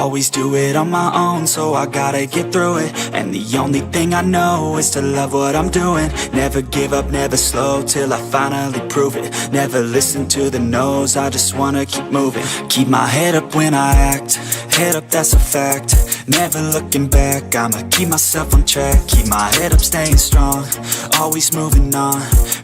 Always do it on my own, so I gotta get through it. And the only thing I know is to love what I'm doing. Never give up, never slow, till I finally prove it. Never listen to the no's, I just wanna keep moving. Keep my head up when I act, head up, that's a fact. Never looking back, I'ma keep myself on track. Keep my head up, staying strong, always moving on.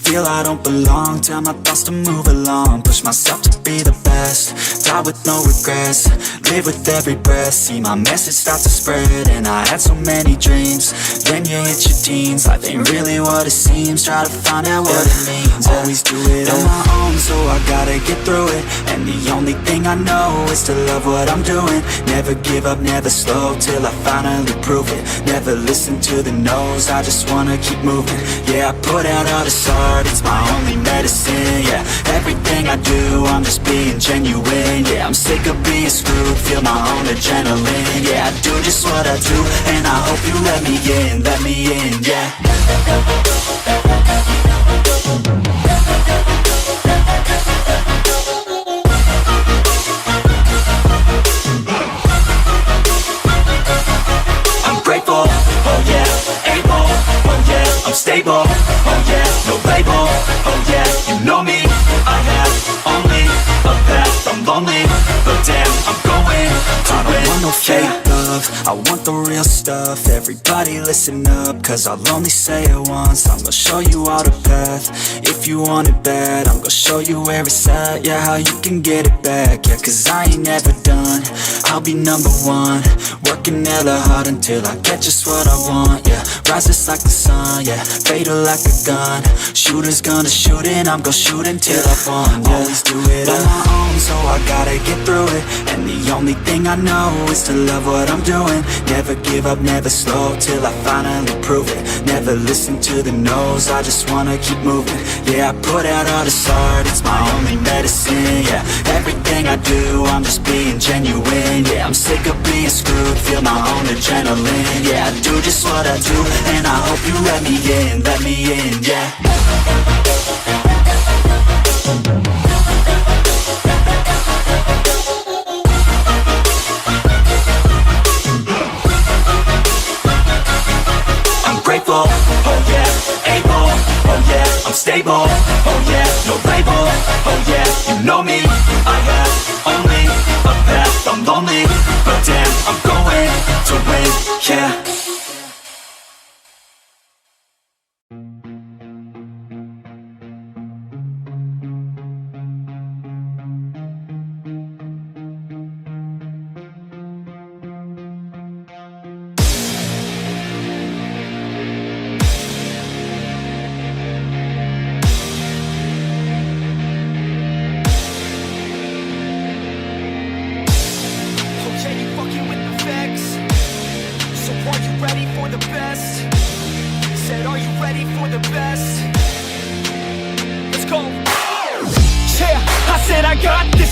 Feel I don't belong, tell my thoughts to move along. Push myself to be the best, die with no regrets. Live with every breath, see my message start to spread. And I had so many dreams, then you hit your teens. Life ain't really what it seems, try to find out what it means. Always do it on my own, so I gotta get through it. And the only thing I know is to love what I'm doing. Never give up, never slow, till I finally prove it. Never listen to the no's, I just wanna keep moving. Yeah, I put out all this art, it's my only medicine. Yeah, everything I do, I'm just being genuine. Yeah, I'm sick of being screwed, feel my own adrenaline. Yeah, I do just what I do, and I hope you let me in, yeah. I'm grateful, oh yeah, able, oh yeah, I'm stable, oh yeah, no label, oh yeah, you know me, I have only a path, I'm lonely, but damn, I'm going to win. I don't want no fake love, I want the real stuff. Everybody listen up, cause I'll only say it once. I'm gonna show you all the path, if you want it bad. I'm gonna show you where it's at, yeah, how you can get it back. Yeah, cause I ain't never done, I'll be number one. Working hella hard until I get just what I want, yeah. Rises like the sun, yeah, fatal like a gun. Shooter's gonna shoot and I'm gonna shoot until I won, yeah. Always do it on my own, so I gotta get through it. And the only thing I know is to love what I'm doing. Never give up, never slow, till I finally prove it. Never listen to the no's, I just wanna keep moving. Yeah, I put out all this art, it's my only medicine. Yeah, everything I do, I'm just being genuine. Yeah, I'm sick of being screwed, feel my own adrenaline. Yeah, I do just what I do, and I hope you let me in, yeah. Grateful, oh yeah, able, oh yeah, I'm stable, oh yeah, no label, oh yeah, you know me, I have only a path, I'm lonely, but damn, I'm going to win, yeah.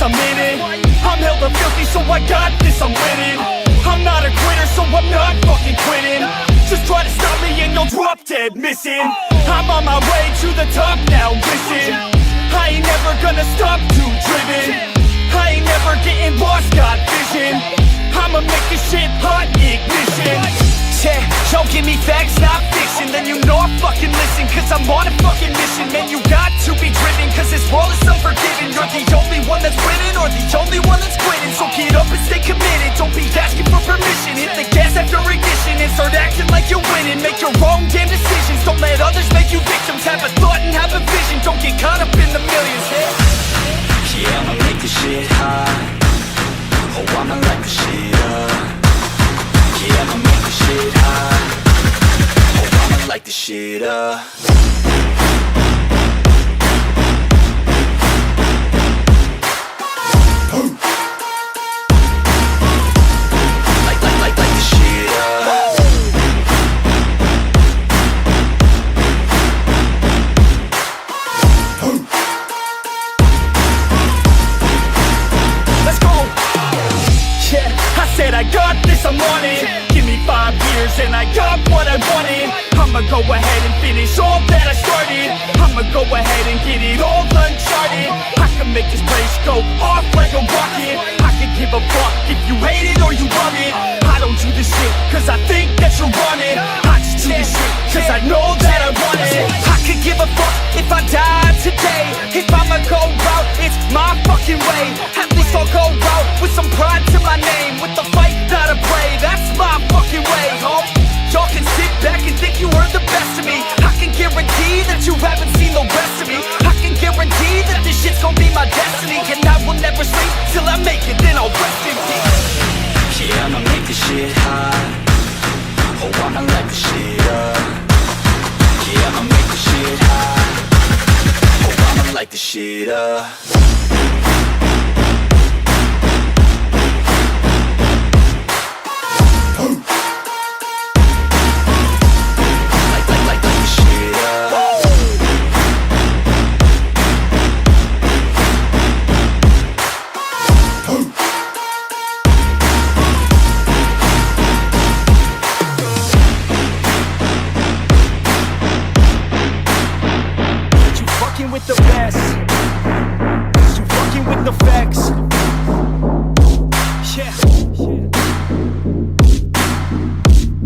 I'm in it. I'm hella filthy, so I got this, I'm winning. I'm not a quitter, so I'm not fucking quitting. Just try to stop me and you'll drop dead missing. I'm on my way to the top now, listen. I ain't never gonna stop, too driven. I ain't never getting lost, got vision. I'ma make this shit hot, ignition. Yeah, y'all give me facts, not fiction. Then you know I fucking listen, cause I'm on a fucking mission. Man, you got to be driven, cause this world is unforgiving. You're the only one that's winning, or the only one that's quitting. So get up and stay committed, don't be asking for permission. Hit the gas after ignition and start acting like you're winning. Make your own damn decisions, don't let others make you victims. Have a thought and have a vision, don't get caught up in the millions. Yeah, I'ma make this shit hot. Oh, I'ma light the shit up. Yeah, I'ma make this shit hot. Oh, I'ma light this shit up. Light this shit up. Let's go. Yeah, I said I got this, I'm on it. Give me 5 years and I got what I wanted. I'ma go ahead and finish all that I started. I'ma go ahead and get it all uncharted. I can make this place go off like a rocket. I can give a fuck if you hate it or you fucking way. At least I'll go out with some pride to my name, with the fight, not a pray. That's my fucking way, home. Y'all can sit back and think you heard the best of me. I can guarantee that you haven't seen the rest of me. I can guarantee that this shit's gonna be my destiny, and I will never sleep till I make it, then I'll rest in peace. Yeah, I'ma make this shit hot. Oh, I'ma light this shit up. Yeah, I'ma make this shit hot. Oh, I'ma light this shit up. With the best, you fucking with the facts. Yeah,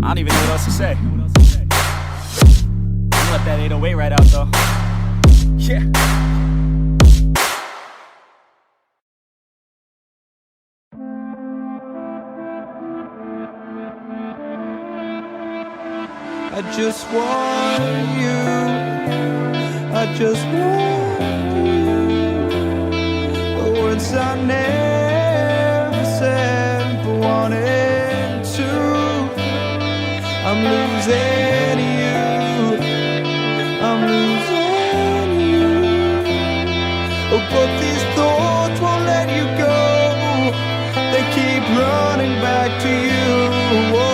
I don't even know what else to say. I'm let that 808 right out though. Yeah. I just want you. I just want you. The words I never said but wanted to. I'm losing you. I'm losing you. Oh, but these thoughts won't let you go. They keep running back to you. Whoa.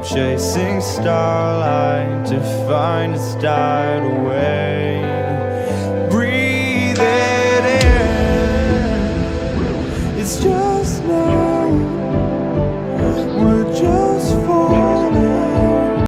Chasing starlight to find it's died away. Breathe it in. It's just